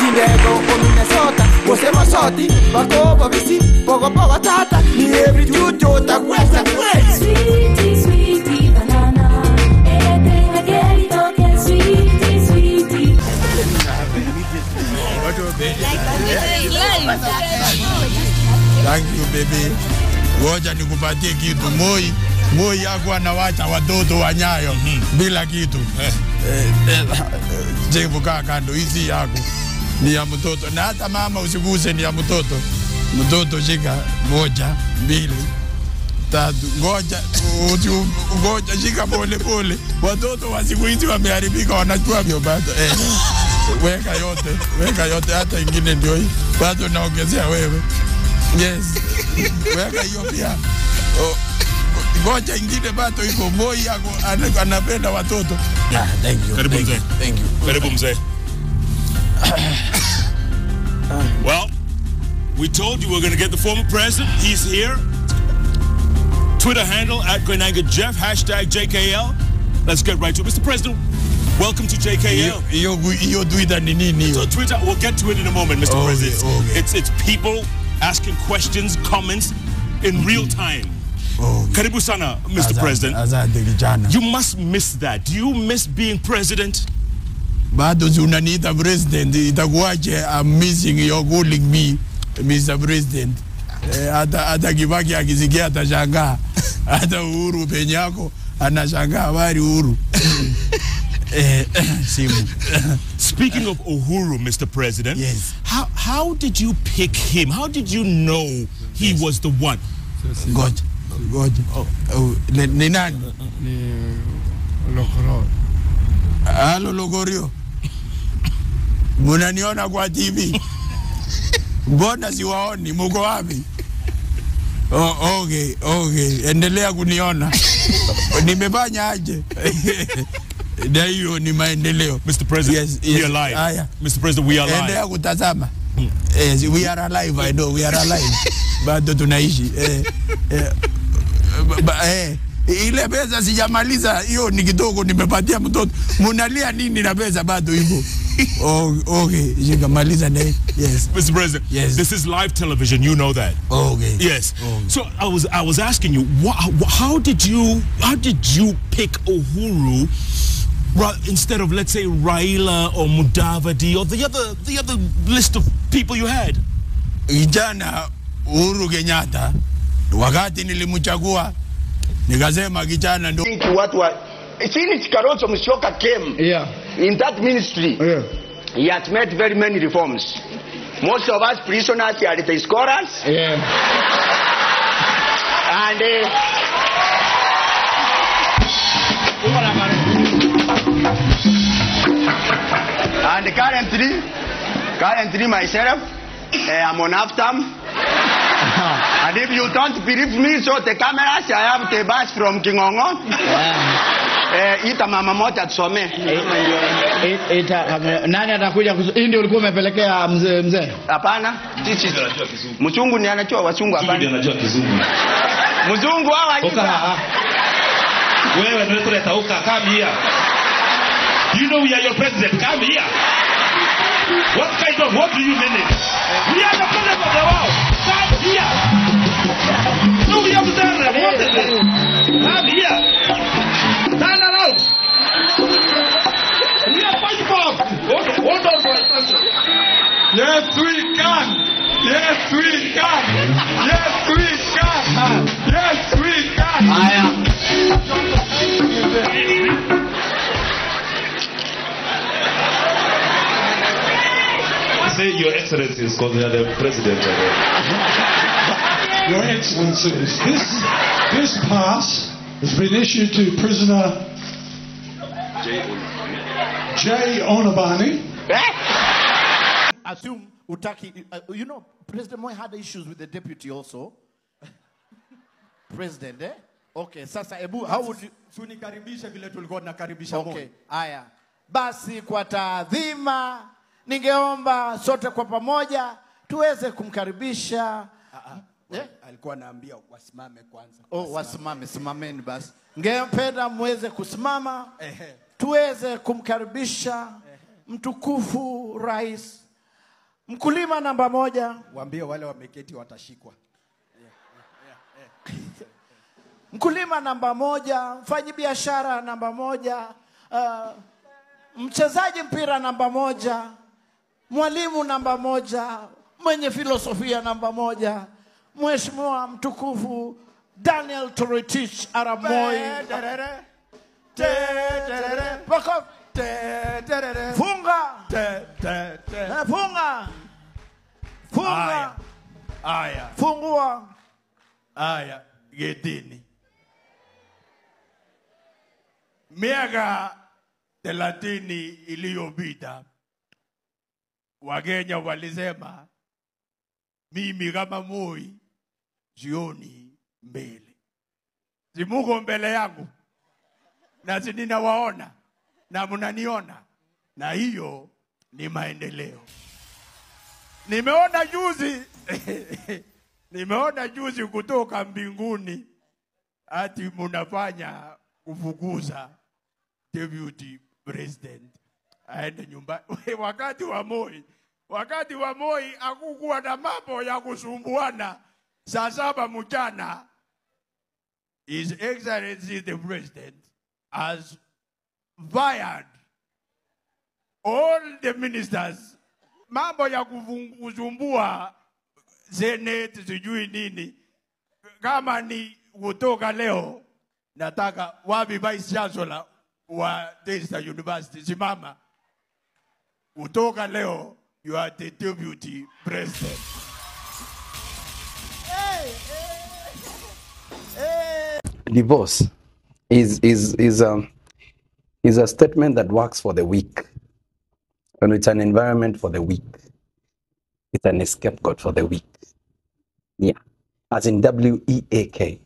Tindego o Minnesota, você masoti, bacoba visi, poco poco tata, ni every juju ta questa questa. Sweetie, sweetie banana, everything I get it okay, sweetie, sweetie. Thank you baby. Ngoja nikupatie kitu. Moi yako anawacha watoto wanyayo bila kitu. Jebu kando hizi yako ni ya mtoto, na hata mama usiguse, ni ya mtoto. Mtoto shika 1, 2, 3. Ngoja shika pole pole. Watoto wa siku hizi wameharibika, wanachua vyo bado. Weka yote hata ingine ndio hii. Bado naongezea wewe. Yes. Weka hiyo pia. Ngoja ingine bado iko. Moi yako anapenda watoto. Yeah, thank you. Karibu mzee. Thank you. Karibu mzee. Well, we told you we're going to get the former president. He's here. Twitter handle @GrenangaJeff, #JKL. Let's get right to it. Mr. President, welcome to JKL. Yo Twitter ni nini? So Twitter, we'll get to it in a moment, Mr. President. Okay. It's people asking questions, comments in real time. Karibu sana, Mr. President. You must miss that. Do you miss being president? Bado unaniita president, itakuwaje? I'm missing your calling me Mr. President. Hata Kibaki akisikia atashangaa. Hata Uhuru penyako anashangaa habari Uhuru. Speaking of Uhuru, Mr. President, yes. How did you pick him? How did you know he was the one? God. Ni nani? Lokoro. Halo Logorio. Munaniona kwa TV? Mbona siwaoni? Muko wapi? Okay. Endelea kuniona. Nimefanya aje? Na hiyo ni maendeleo. Mr. President, yes. We are live. Mr. President, we are live. Endelea kutazama. Yes, we are alive. I know we are alive. Bado tunaishi. Ile pesa sijamaliza, hiyo ni kidogo nimepatia mtoto. Munalia nini na pesa bado hivyo? Okay, shikamaliza na. Yes. Mr. President, yes. This is live television, you know that. Okay. Yes. Okay. So I was asking you, how did you pick Uhuru instead of, let's say, Raila or Mudavadi or the other list of people you had? Kijana Uhuru Kenyatta, wakati nilimchagua nikasema kijana ndo watu wa since Kalonzo Musyoka came in that ministry. He has made very many reforms. Most of us prisoners are the scorers. And currently myself, I'm on half-term. And if you don't believe me, so the cameras, I have the bus from Kingongo. Ita mama moja tusome. Nani atakuja hii ndio ulikuwa umepelekea mzee? Hapana. Mchungu ni anajua wachungu hapana. Mchungu anajua kizungu. Mzungu hawa hivi. Wewe ndio tuleta uka come here. You know we are your president. Come here. What do you mean? We are the president of the world. Come here. No, we have to tell them. What is it? Come here. Turn around. We are fighting for. Hold on for a second. Yes, we can. Yes, we can. Yes, we can. Yes, we can. Say Your Excellencies, because they are the president. Your Excellencies, this pass has been issued to prisoner Jay Onabani. Assume Utaki, you know, President Moi had issues with the deputy also. President, eh? Okay, sasa ebu, how would you... Tunikaribisha vile tulikuwa tunakaribisha Moi. Okay, aya. Basi kwa taadhima, ningeomba sote kwa pamoja tuweze kumkaribisha. Alikuwa anaambia wasimame kwanza. Wasimame, simameni basi. Ngependa muweze kusimama. Tuweze kumkaribisha mtukufu Rais Mkulima namba 1. Waambie wale wameketi watashikwa. Mkulima namba 1, mfanyi biashara namba 1, mchezaji mpira namba 1, mwalimu namba 1, mwenye filosofia namba 1, Mheshimiwa mtukufu Daniel Toroitich Arap Moi. Paka funga. Funga. Funga. Aya. Fungua. Aya, getini. Miaka 30 iliyopita Wakenya walisema mimi kama Moi jioni mbele. Simuko mbele yangu. Na si ninawaona na mnaniona, na hiyo ni maendeleo. Nimeona juzi kutoka mbinguni ati mnafanya kufukuza deputy president aende nyumbani. Wakati wa Moi hakukuwa na mambo ya kusumbuana. Saa 7 mchana His Excellency the President has fired all the ministers. Mambo ya kuzumbua Senate sijui nini. Kama ni kutoka leo, nataka wapi Vice Chancellor wa Daystar University, simama. Kutoka leo, you are the deputy president. Divorce is a statement that works for the weak. And it's an environment for the weak. It's an scapegoat for the weak. Yeah. As in WEAK.